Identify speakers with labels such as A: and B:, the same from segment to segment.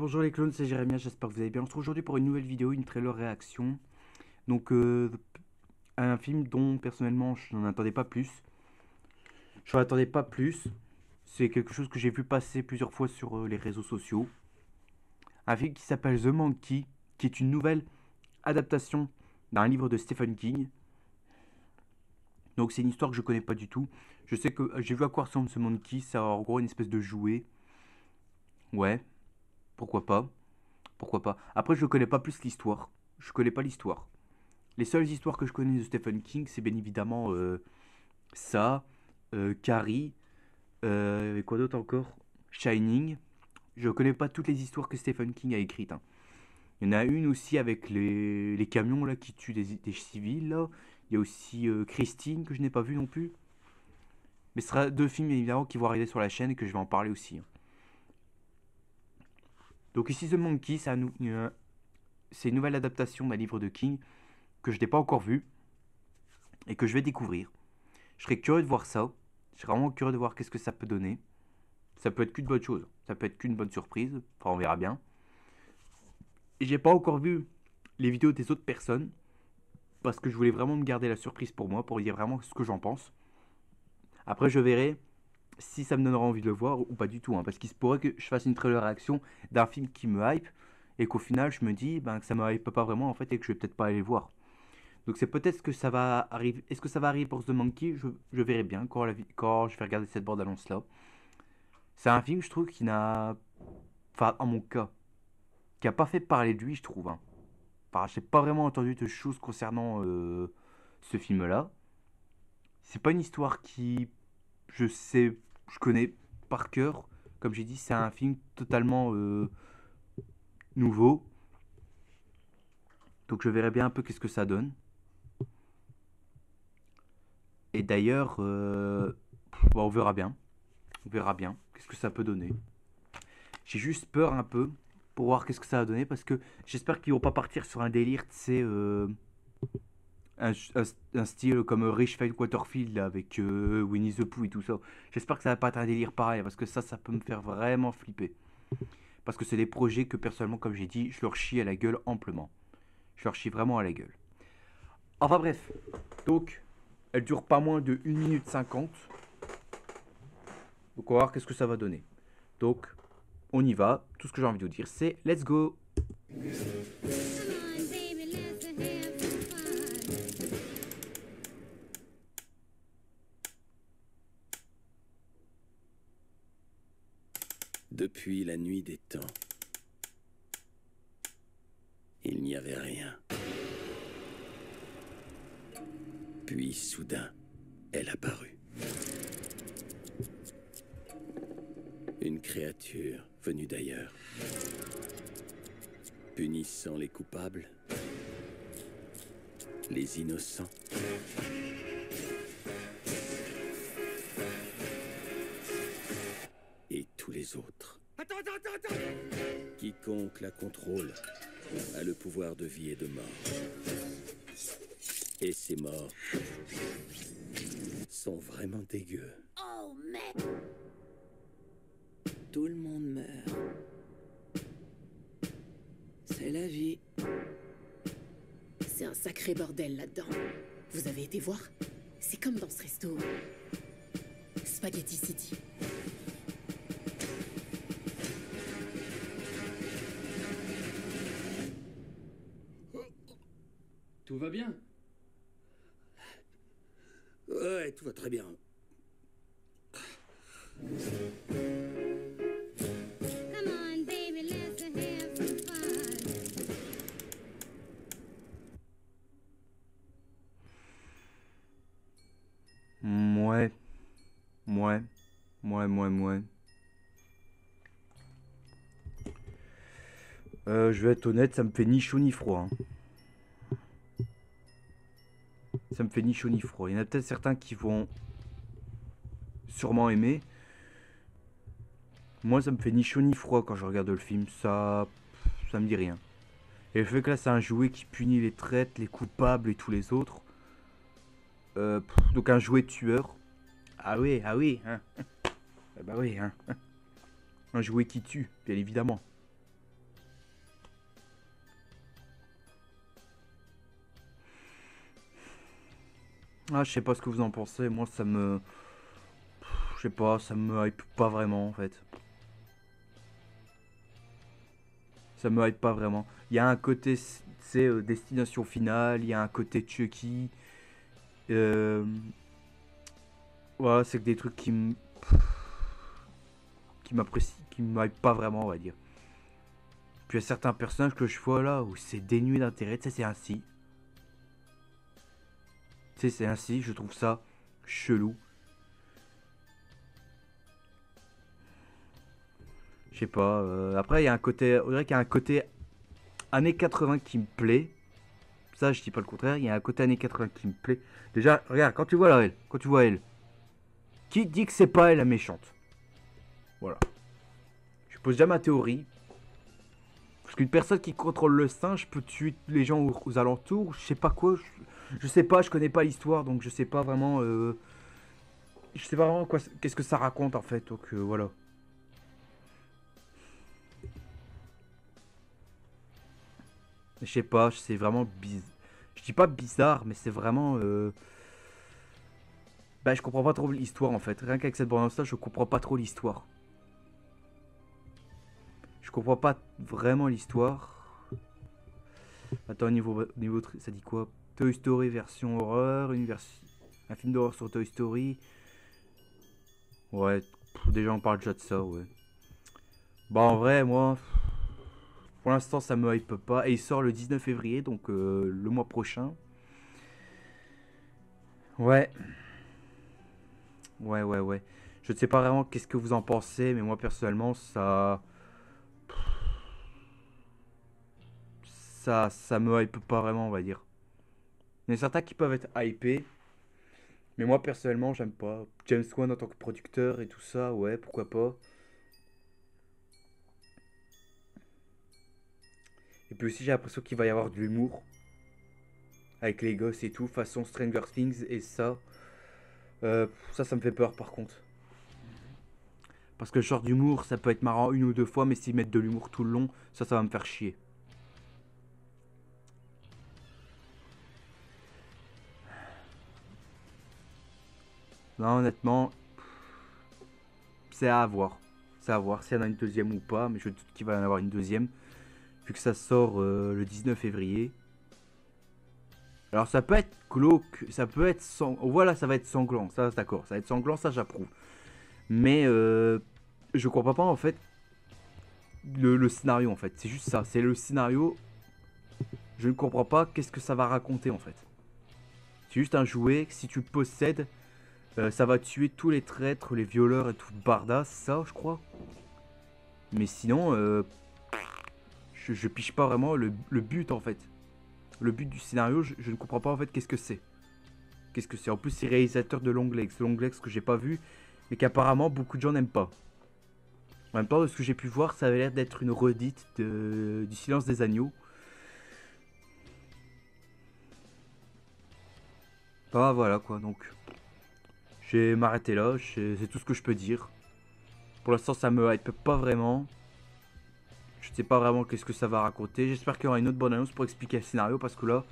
A: Bonjour les clones, c'est Jérémia, j'espère que vous allez bien. On se retrouve aujourd'hui pour une nouvelle vidéo, une trailer réaction. Donc, un film dont personnellement je n'en attendais pas plus. Je n'en attendais pas plus. C'est quelque chose que j'ai vu passer plusieurs fois sur les réseaux sociaux. Un film qui s'appelle The Monkey, qui est une nouvelle adaptation d'un livre de Stephen King. Donc c'est une histoire que je connais pas du tout. Je sais que j'ai vu à quoi ressemble ce Monkey, c'est en gros une espèce de jouet. Ouais, pourquoi pas. Pourquoi pas. Après, je ne connais pas plus l'histoire. Je connais pas l'histoire. Les seules histoires que je connais de Stephen King, c'est bien évidemment ça, Carrie, et quoi d'autre encore, Shining. Je connais pas toutes les histoires que Stephen King a écrites, hein. Il y en a une aussi avec les camions là qui tuent des civils là. Il y a aussi Christine que je n'ai pas vu non plus. Mais ce sera deux films évidemment qui vont arriver sur la chaîne et que je vais en parler aussi, hein. Donc ici The Monkey, c'est une nouvelle adaptation d'un livre de King que je n'ai pas encore vu et que je vais découvrir. Je serais curieux de voir ça. Je serais vraiment curieux de voir qu'est-ce que ça peut donner. Ça peut être qu'une bonne chose. Ça peut être qu'une bonne surprise. Enfin, on verra bien. Et j'ai pas encore vu les vidéos des autres personnes. Parce que je voulais vraiment me garder la surprise pour moi. Pour dire vraiment ce que j'en pense. Après, je verrai si ça me donnera envie de le voir ou pas du tout, hein. Parce qu'il se pourrait que je fasse une trailer réaction d'un film qui me hype. Et qu'au final, je me dis que ça me hype pas vraiment en fait. Et que je vais peut-être pas aller le voir. Donc c'est peut-être ce que ça va arriver. Est-ce que ça va arriver pour The Monkey? Je verrai bien quand je vais regarder cette bande-annonce là. C'est un film, je trouve, qui n'a... Enfin, en mon cas, qui a pas fait parler de lui, je trouve, hein. Enfin, j'ai pas vraiment entendu de choses concernant ce film-là. C'est pas une histoire qui... Je sais... Je connais par cœur. Comme j'ai dit, c'est un film totalement nouveau. Donc je verrai bien un peu qu'est-ce que ça donne. Et d'ailleurs, on verra bien. On verra bien qu'est-ce que ça peut donner. J'ai juste peur un peu pour voir qu'est-ce que ça va donner parce que j'espère qu'ils vont pas partir sur un délire, tu sais, un style comme Richfield Waterfield là, avec Winnie the Pooh et tout ça. J'espère que ça va pas être un délire pareil parce que ça peut me faire vraiment flipper. Parce que c'est des projets que personnellement, comme j'ai dit, je leur chie à la gueule amplement. Je leur chie vraiment à la gueule. Enfin bref, donc elle dure pas moins de 1 minute 50. Donc on va voir qu'est-ce que ça va donner. Donc on y va. Tout ce que j'ai envie de vous dire, c'est let's go.
B: Depuis la nuit des temps, il n'y avait rien. Puis soudain, elle apparut. Une créature venue d'ailleurs, punissant les coupables, les innocents. Et tous les autres. Attends. Quiconque la contrôle a le pouvoir de vie et de mort. Et ces morts sont vraiment dégueux.
C: Oh, mais... Tout le monde meurt. C'est la vie. C'est un sacré bordel là-dedans. Vous avez été voir? C'est comme dans ce resto. Spaghetti City.
D: Tout va bien?
B: Ouais, tout va très bien.
A: Ouais. Je vais être honnête, ça me fait ni chaud ni froid, hein. Ça me fait ni chaud ni froid. Il y en a peut-être certains qui vont sûrement aimer. Moi, ça me fait ni chaud ni froid quand je regarde le film. Ça me dit rien. Et le fait que là, c'est un jouet qui punit les traites, les coupables et tous les autres. Donc un jouet tueur. Ah oui, hein. Ah bah oui, hein. Un jouet qui tue, bien évidemment. Ah, je sais pas ce que vous en pensez. Moi, ça me. Je sais pas, ça me hype pas vraiment en fait. Ça me hype pas vraiment. Il y a un côté, c'est destination finale, il y a un côté Chucky. Euh, voilà, c'est que des trucs qui m'apprécient, qui me hype pas vraiment, on va dire. Puis il y a certains personnages que je vois là où c'est dénué d'intérêt, tu sais, c'est ainsi. Tu sais, c'est ainsi, je trouve ça chelou. Je sais pas. Après, il y a un côté, on dirait qu'il y a un côté années 80 qui me plaît. Ça, je dis pas le contraire. Il y a un côté années 80 qui me plaît. Déjà, regarde, quand tu vois là, elle, quand tu vois elle, qui dit que c'est pas elle la méchante? Voilà. Je pose déjà ma théorie. Parce qu'une personne qui contrôle le singe peut tuer les gens aux alentours. Je sais pas quoi. Je sais pas, je connais pas l'histoire, donc je sais pas vraiment. Je sais pas vraiment quoi, qu'est-ce que ça raconte en fait. Donc voilà. Je sais pas, c'est vraiment bizarre. Je dis pas bizarre, mais c'est vraiment. Bah, je comprends pas trop l'histoire en fait. Rien qu'avec cette bande-là, je comprends pas trop l'histoire. Je comprends pas vraiment l'histoire. Attends, ça dit quoi? Toy Story version horreur, un film d'horreur sur Toy Story. Ouais, déjà on parle déjà de ça, ouais. Bah en vrai, moi, pour l'instant ça me hype pas. Et il sort le 19 février, donc le mois prochain. Ouais, ouais. Je ne sais pas vraiment qu'est-ce que vous en pensez, mais moi personnellement, ça me hype pas vraiment, on va dire. Il y en a certains qui peuvent être hypés, mais moi personnellement, j'aime pas. James Wan en tant que producteur et tout ça, ouais, pourquoi pas. Et puis aussi, j'ai l'impression qu'il va y avoir de l'humour avec les gosses et tout, façon Stranger Things, et ça me fait peur par contre. Parce que le genre d'humour, ça peut être marrant une ou deux fois, mais s'ils mettent de l'humour tout le long, ça va me faire chier. Non, honnêtement, c'est à voir. C'est à voir s'il y en a une deuxième ou pas, mais je doute qu'il va y en avoir une deuxième, vu que ça sort le 19 février. Alors ça peut être glauque, ça peut être sanglant. Voilà, ça va être sanglant, ça d'accord, ça va être sanglant, ça j'approuve. Mais je comprends pas en fait le scénario en fait. C'est juste ça, c'est le scénario. Je ne comprends pas qu'est-ce que ça va raconter en fait. C'est juste un jouet, si tu le possèdes, ça va tuer tous les traîtres, les violeurs et tout barda, ça je crois. Mais sinon, je piche pas vraiment le but en fait. Le but du scénario, je ne comprends pas en fait qu'est-ce que c'est. Qu'est-ce que c'est? En plus, c'est réalisateur de Longlegs. Longlegs que j'ai pas vu, mais qu'apparemment beaucoup de gens n'aiment pas. En même temps, de ce que j'ai pu voir, ça avait l'air d'être une redite du Silence des Agneaux. Ah voilà quoi, donc je vais m'arrêter là, c'est tout ce que je peux dire. Pour l'instant, ça me hype pas vraiment. Je sais pas vraiment qu'est-ce que ça va raconter. J'espère qu'il y aura une autre bonne annonce pour expliquer le scénario parce que là,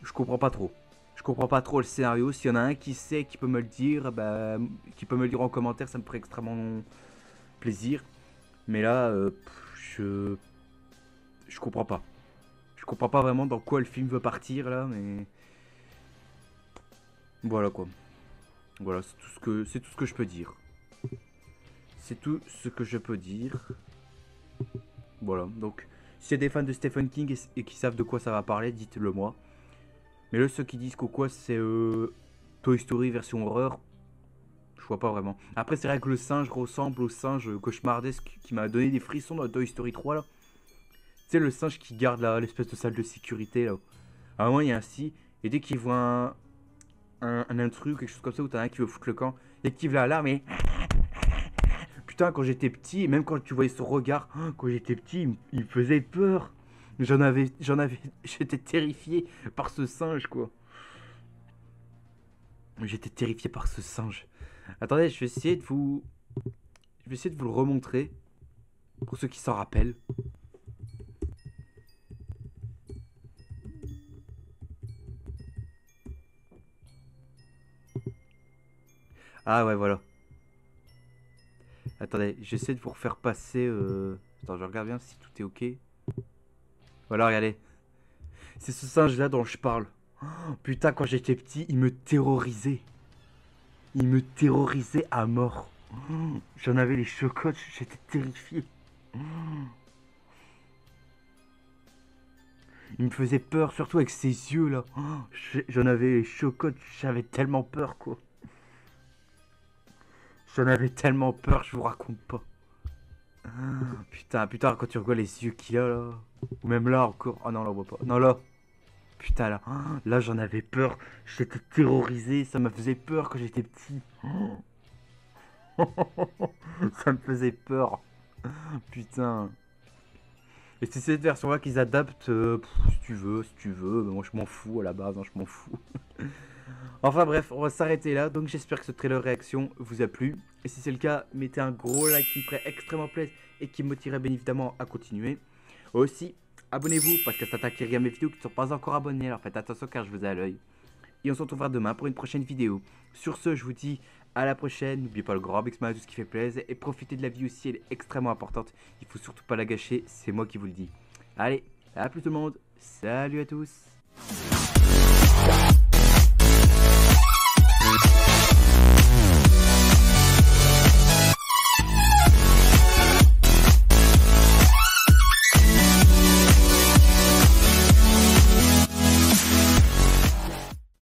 A: je comprends pas trop. Je comprends pas trop le scénario. S'il y en a un qui sait, qui peut me le dire, bah, qui peut me le dire en commentaire, ça me ferait extrêmement plaisir. Mais là, je comprends pas. Je comprends pas vraiment dans quoi le film veut partir là, mais voilà quoi. Voilà, c'est tout ce que je peux dire. C'est tout ce que je peux dire. Voilà, donc s'il y a des fans de Stephen King et qui savent de quoi ça va parler, dites-le moi. Mais là, ceux qui disent que quoi, c'est Toy Story version horreur, je vois pas vraiment. Après, c'est vrai que le singe ressemble au singe cauchemardesque qui m'a donné des frissons dans Toy Story 3 là. Tu sais, le singe qui garde l'espèce de salle de sécurité là. À un moment, il y a un si, et dès qu'il voit un intrus, quelque chose comme ça, où t'as un qui veut foutre le camp, il active l'alarme et. Putain, quand j'étais petit, et même quand tu voyais son regard, quand j'étais petit, il me faisait peur. J'étais terrifié par ce singe, quoi. J'étais terrifié par ce singe. Attendez, je vais essayer de vous le remontrer pour ceux qui s'en rappellent. Ah ouais, voilà. Attendez, j'essaie de vous refaire passer... Attends, je regarde bien si tout est ok. Voilà, regardez. C'est ce singe-là dont je parle. Oh, putain, quand j'étais petit, il me terrorisait. Il me terrorisait à mort. Oh, j'en avais les chocottes, j'étais terrifié. Oh. Il me faisait peur, surtout avec ses yeux là. Oh, j'en avais les chocottes, j'avais tellement peur quoi. J'en avais tellement peur, je vous raconte pas. Putain, putain, quand tu regardes les yeux qu'il a là. Ou même là encore. Oh non, là on voit pas. Non, là. Putain, là. Là, j'en avais peur. J'étais terrorisé. Ça me faisait peur quand j'étais petit. Ça me faisait peur. Putain. Et c'est cette version-là qu'ils adaptent. Si tu veux, si tu veux. Mais moi, je m'en fous à la base. Hein, je m'en fous. Enfin bref, on va s'arrêter là. Donc j'espère que ce trailer réaction vous a plu. Et si c'est le cas, mettez un gros like qui me ferait extrêmement plaisir et qui me motiverait bien évidemment à continuer. Aussi, abonnez-vous parce que ça attaque à mes vidéos qui ne sont pas encore abonnés. Alors faites attention car je vous ai à l'œil. Et on se retrouvera demain pour une prochaine vidéo. Sur ce, je vous dis à la prochaine. N'oubliez pas le grand big smile, tout ce qui fait plaisir. Et profitez de la vie aussi, elle est extrêmement importante. Il faut surtout pas la gâcher, c'est moi qui vous le dis. Allez, à plus tout le monde. Salut à tous.